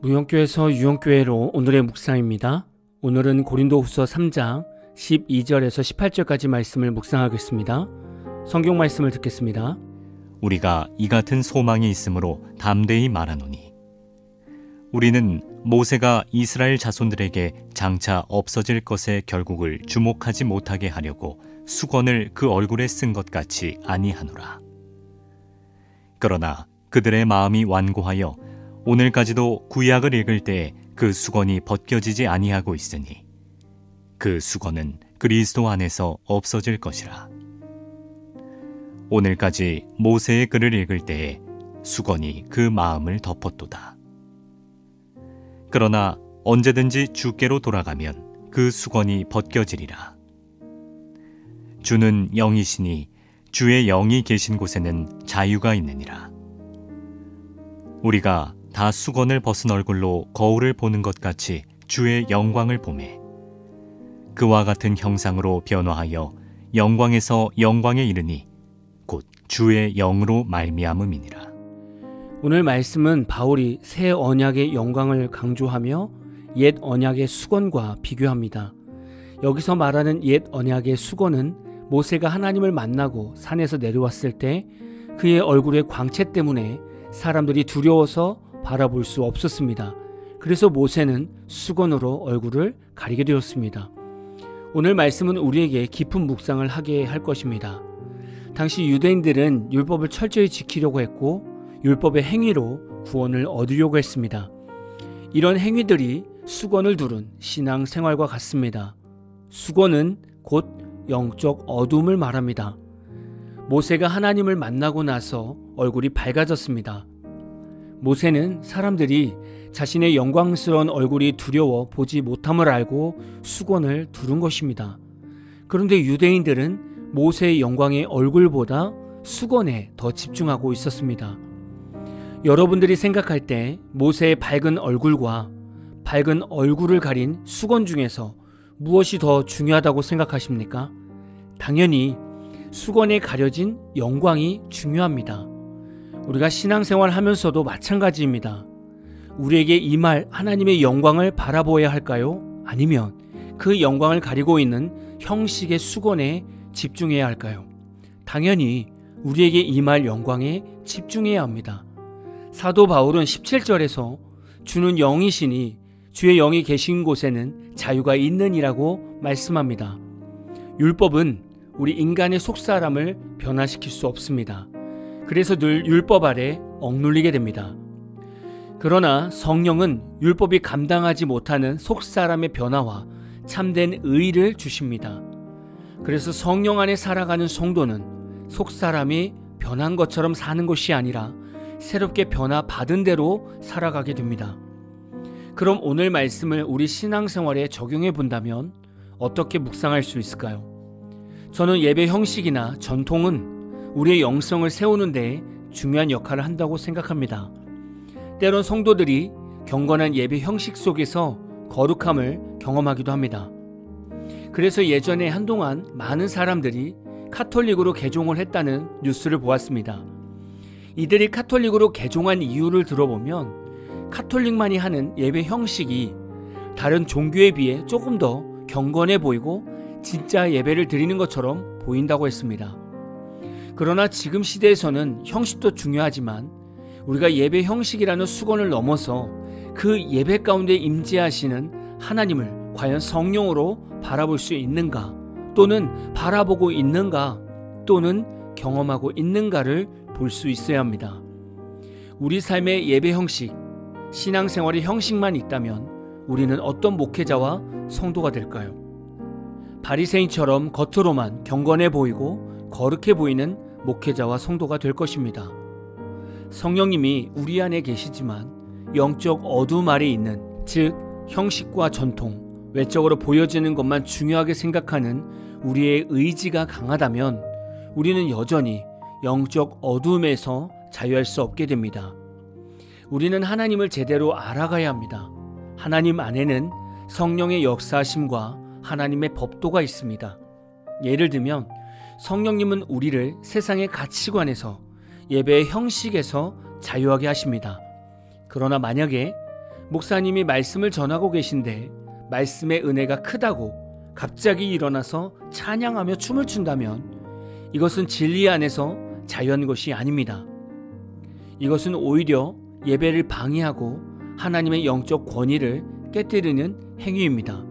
무용교에서 유용교회로 오늘의 묵상입니다. 오늘은 고린도후서 3장 12절에서 18절까지 말씀을 묵상하겠습니다. 성경 말씀을 듣겠습니다. 우리가 이 같은 소망이 있으므로 담대히 말하노니 우리는 모세가 이스라엘 자손들에게 장차 없어질 것의 결국을 주목하지 못하게 하려고 수건을 그 얼굴에 쓴 것 같이 아니하노라. 그러나 그들의 마음이 완고하여 오늘까지도 구약을 읽을 때에 그 수건이 벗겨지지 아니하고 있으니 그 수건은 그리스도 안에서 없어질 것이라. 오늘까지 모세의 글을 읽을 때에 수건이 그 마음을 덮었도다. 그러나 언제든지 주께로 돌아가면 그 수건이 벗겨지리라. 주는 영이시니 주의 영이 계신 곳에는 자유가 있느니라. 우리가 다 수건을 벗은 얼굴로 거울을 보는 것 같이 주의 영광을 보매 그와 같은 형상으로 변화하여 영광에서 영광에 이르니 곧 주의 영으로 말미암음이니라. 오늘 말씀은 바울이 새 언약의 영광을 강조하며 옛 언약의 수건과 비교합니다. 여기서 말하는 옛 언약의 수건은 모세가 하나님을 만나고 산에서 내려왔을 때 그의 얼굴의 광채 때문에 사람들이 두려워서 바라볼 수 없었습니다. 그래서 모세는 수건으로 얼굴을 가리게 되었습니다. 오늘 말씀은 우리에게 깊은 묵상을 하게 할 것입니다. 당시 유대인들은 율법을 철저히 지키려고 했고 율법의 행위로 구원을 얻으려고 했습니다. 이런 행위들이 수건을 두른 신앙 생활과 같습니다. 수건은 곧 영적 어둠을 말합니다. 모세가 하나님을 만나고 나서 얼굴이 밝아졌습니다. 모세는 사람들이 자신의 영광스러운 얼굴이 두려워 보지 못함을 알고 수건을 두른 것입니다. 그런데 유대인들은 모세의 영광의 얼굴보다 수건에 더 집중하고 있었습니다. 여러분들이 생각할 때 모세의 밝은 얼굴과 밝은 얼굴을 가린 수건 중에서 무엇이 더 중요하다고 생각하십니까? 당연히 수건에 가려진 영광이 중요합니다. 우리가 신앙생활 하면서도 마찬가지입니다. 우리에게 임할 하나님의 영광을 바라보아야 할까요? 아니면 그 영광을 가리고 있는 형식의 수건에 집중해야 할까요? 당연히 우리에게 임할 영광에 집중해야 합니다. 사도 바울은 17절에서 주는 영이시니 주의 영이 계신 곳에는 자유가 있느니라고 말씀합니다. 율법은 우리 인간의 속사람을 변화시킬 수 없습니다. 그래서 늘 율법 아래 억눌리게 됩니다. 그러나 성령은 율법이 감당하지 못하는 속사람의 변화와 참된 의를 주십니다. 그래서 성령 안에 살아가는 성도는 속사람이 변한 것처럼 사는 것이 아니라 새롭게 변화받은 대로 살아가게 됩니다. 그럼 오늘 말씀을 우리 신앙생활에 적용해 본다면 어떻게 묵상할 수 있을까요? 저는 예배 형식이나 전통은 우리의 영성을 세우는 데 중요한 역할을 한다고 생각합니다. 때론 성도들이 경건한 예배 형식 속에서 거룩함을 경험하기도 합니다. 그래서 예전에 한동안 많은 사람들이 카톨릭으로 개종을 했다는 뉴스를 보았습니다. 이들이 카톨릭으로 개종한 이유를 들어보면 카톨릭만이 하는 예배 형식이 다른 종교에 비해 조금 더 경건해 보이고 진짜 예배를 드리는 것처럼 보인다고 했습니다. 그러나 지금 시대에서는 형식도 중요하지만 우리가 예배 형식이라는 수건을 넘어서 그 예배 가운데 임재하시는 하나님을 과연 성령으로 바라볼 수 있는가, 또는 바라보고 있는가, 또는 경험하고 있는가를 볼 수 있어야 합니다. 우리 삶의 예배 형식, 신앙생활의 형식만 있다면 우리는 어떤 목회자와 성도가 될까요? 바리새인처럼 겉으로만 경건해 보이고 거룩해 보이는 목회자와 성도가 될 것입니다. 성령님이 우리 안에 계시지만 영적 어둠 아래 있는, 즉 형식과 전통, 외적으로 보여지는 것만 중요하게 생각하는 우리의 의지가 강하다면 우리는 여전히 영적 어둠에서 자유할 수 없게 됩니다. 우리는 하나님을 제대로 알아가야 합니다. 하나님 안에는 성령의 역사하심과 하나님의 법도가 있습니다. 예를 들면 성령님은 우리를 세상의 가치관에서 예배의 형식에서 자유하게 하십니다. 그러나 만약에 목사님이 말씀을 전하고 계신데 말씀의 은혜가 크다고 갑자기 일어나서 찬양하며 춤을 춘다면 이것은 진리 안에서 자유한 것이 아닙니다. 이것은 오히려 예배를 방해하고 하나님의 영적 권위를 깨뜨리는 행위입니다.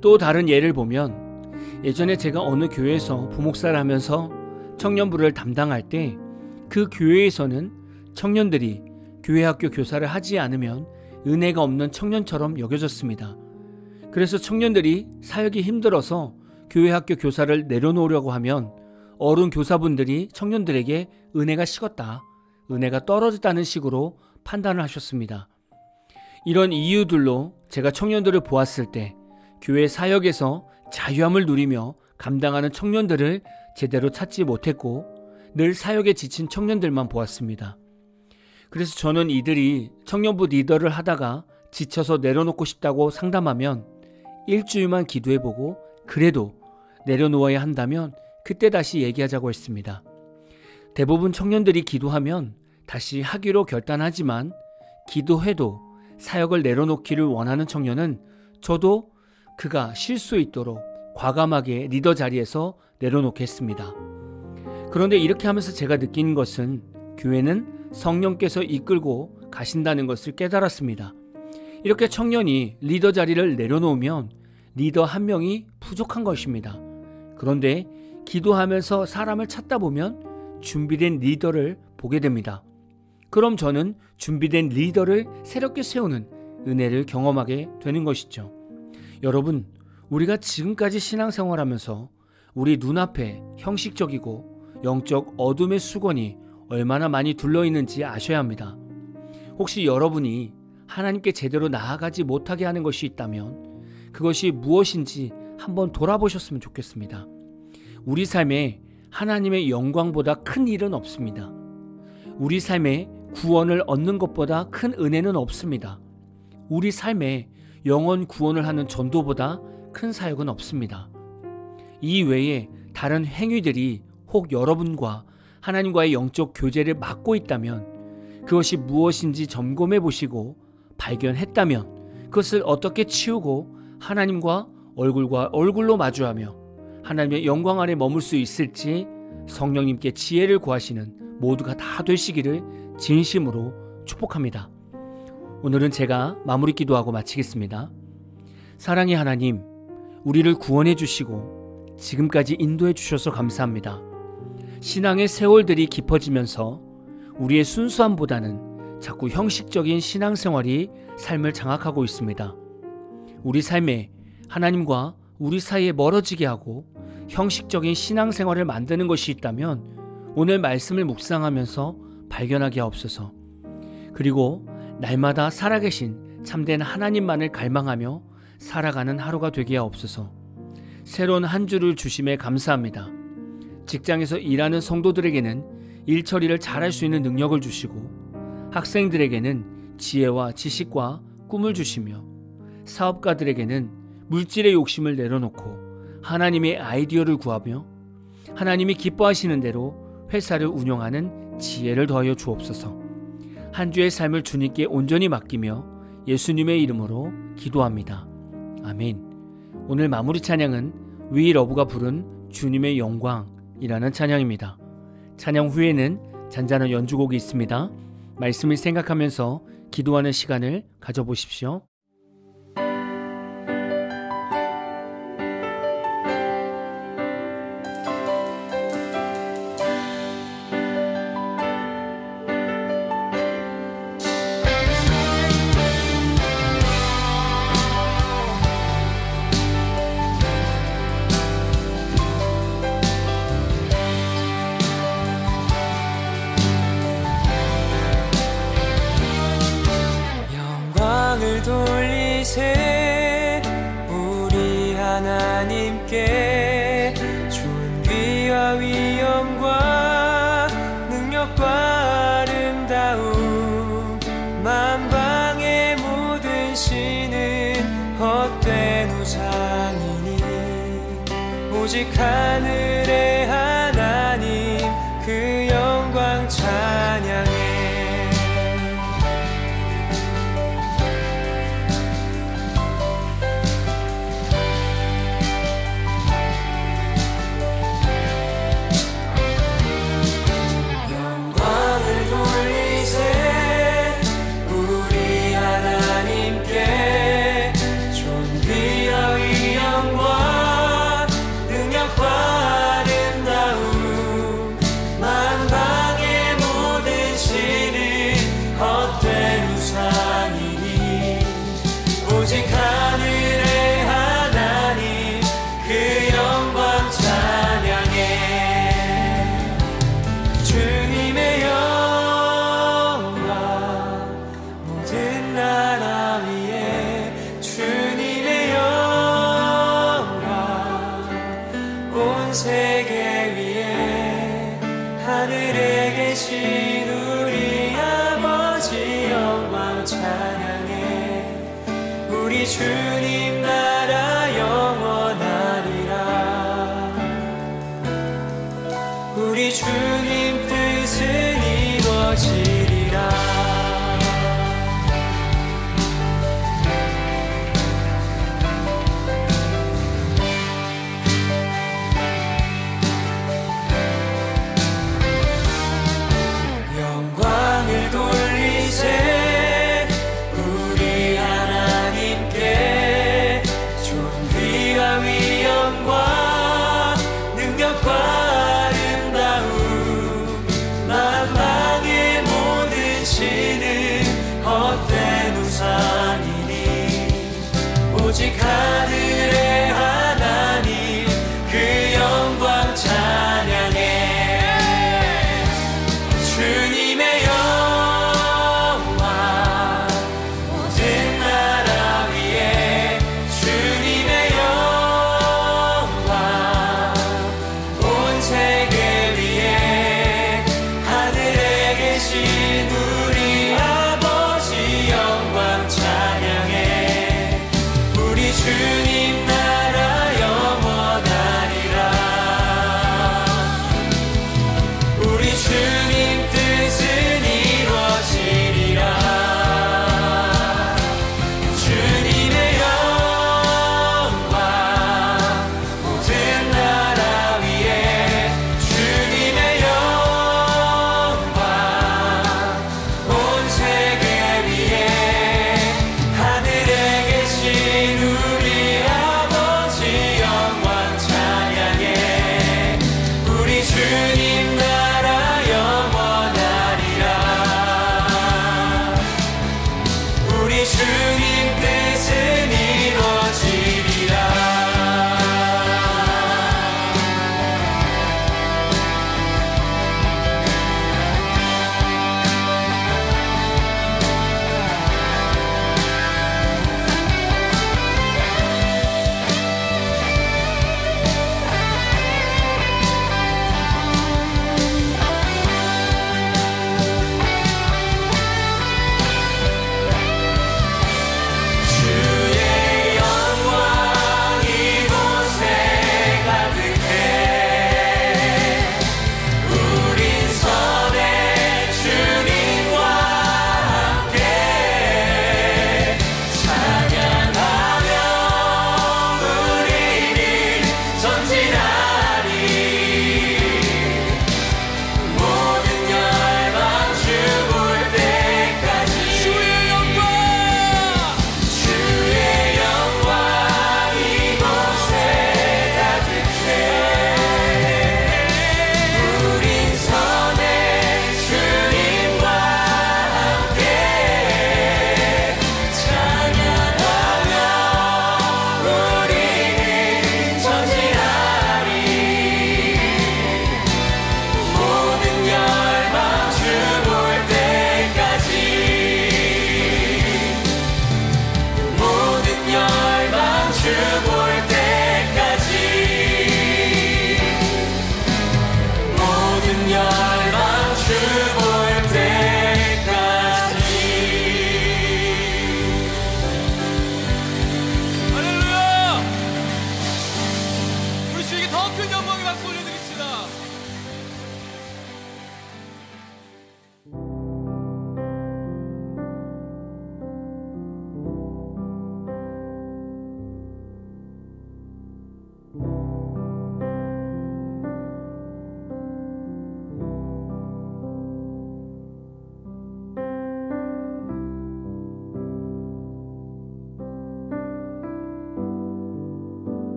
또 다른 예를 보면 예전에 제가 어느 교회에서 부목사를 하면서 청년부를 담당할 때 그 교회에서는 청년들이 교회 학교 교사를 하지 않으면 은혜가 없는 청년처럼 여겨졌습니다. 그래서 청년들이 사역이 힘들어서 교회 학교 교사를 내려놓으려고 하면 어른 교사분들이 청년들에게 은혜가 식었다, 은혜가 떨어졌다는 식으로 판단을 하셨습니다. 이런 이유들로 제가 청년들을 보았을 때 교회 사역에서 자유함을 누리며 감당하는 청년들을 제대로 찾지 못했고 늘 사역에 지친 청년들만 보았습니다. 그래서 저는 이들이 청년부 리더를 하다가 지쳐서 내려놓고 싶다고 상담하면 일주일만 기도해보고 그래도 내려놓아야 한다면 그때 다시 얘기하자고 했습니다. 대부분 청년들이 기도하면 다시 하기로 결단하지만 기도해도 사역을 내려놓기를 원하는 청년은 저도 그가 쉴 수 있도록 과감하게 리더 자리에서 내려놓겠습니다. 그런데 이렇게 하면서 제가 느낀 것은 교회는 성령께서 이끌고 가신다는 것을 깨달았습니다. 이렇게 청년이 리더 자리를 내려놓으면 리더 한 명이 부족한 것입니다. 그런데 기도하면서 사람을 찾다 보면 준비된 리더를 보게 됩니다. 그럼 저는 준비된 리더를 새롭게 세우는 은혜를 경험하게 되는 것이죠. 여러분, 우리가 지금까지 신앙생활하면서 우리 눈앞에 형식적이고 영적 어둠의 수건이 얼마나 많이 둘러있는지 아셔야 합니다. 혹시 여러분이 하나님께 제대로 나아가지 못하게 하는 것이 있다면 그것이 무엇인지 한번 돌아보셨으면 좋겠습니다. 우리 삶에 하나님의 영광보다 큰 일은 없습니다. 우리 삶에 구원을 얻는 것보다 큰 은혜는 없습니다. 우리 삶에 영혼 구원을 하는 전도보다 큰 사역은 없습니다. 이 외에 다른 행위들이 혹 여러분과 하나님과의 영적 교제를 막고 있다면 그것이 무엇인지 점검해 보시고 발견했다면 그것을 어떻게 치우고 하나님과 얼굴과 얼굴로 마주하며 하나님의 영광 안에 머물 수 있을지 성령님께 지혜를 구하시는 모두가 다 되시기를 진심으로 축복합니다. 오늘은 제가 마무리 기도하고 마치겠습니다. 사랑의 하나님, 우리를 구원해 주시고 지금까지 인도해 주셔서 감사합니다. 신앙의 세월들이 깊어지면서 우리의 순수함보다는 자꾸 형식적인 신앙생활이 삶을 장악하고 있습니다. 우리 삶에 하나님과 우리 사이에 멀어지게 하고 형식적인 신앙생활을 만드는 것이 있다면 오늘 말씀을 묵상하면서 발견하게 하옵소서. 그리고 날마다 살아계신 참된 하나님만을 갈망하며 살아가는 하루가 되게 하옵소서. 새로운 한 주를 주심에 감사합니다. 직장에서 일하는 성도들에게는 일 처리를 잘할 수 있는 능력을 주시고 학생들에게는 지혜와 지식과 꿈을 주시며 사업가들에게는 물질의 욕심을 내려놓고 하나님의 아이디어를 구하며 하나님이 기뻐하시는 대로 회사를 운영하는 지혜를 더하여 주옵소서. 한 주의 삶을 주님께 온전히 맡기며 예수님의 이름으로 기도합니다. 아멘. 오늘 마무리 찬양은 위러브가 부른 주님의 영광이라는 찬양입니다. 찬양 후에는 잔잔한 연주곡이 있습니다. 말씀을 생각하면서 기도하는 시간을 가져보십시오. 돌리세 우리 하나님께 존귀와 위엄과 능력과 아름다움 만방의 모든 신은 헛된 우상이니 오직 하늘의 하나님 그 영광 찬양해 당신은 헛된 우상이니 오직 하늘의 하나님 그 영광 찬양해. 주님의 영광 모든 나라 위에 주님의 영광 온 세계 위에 하늘에 계신 우리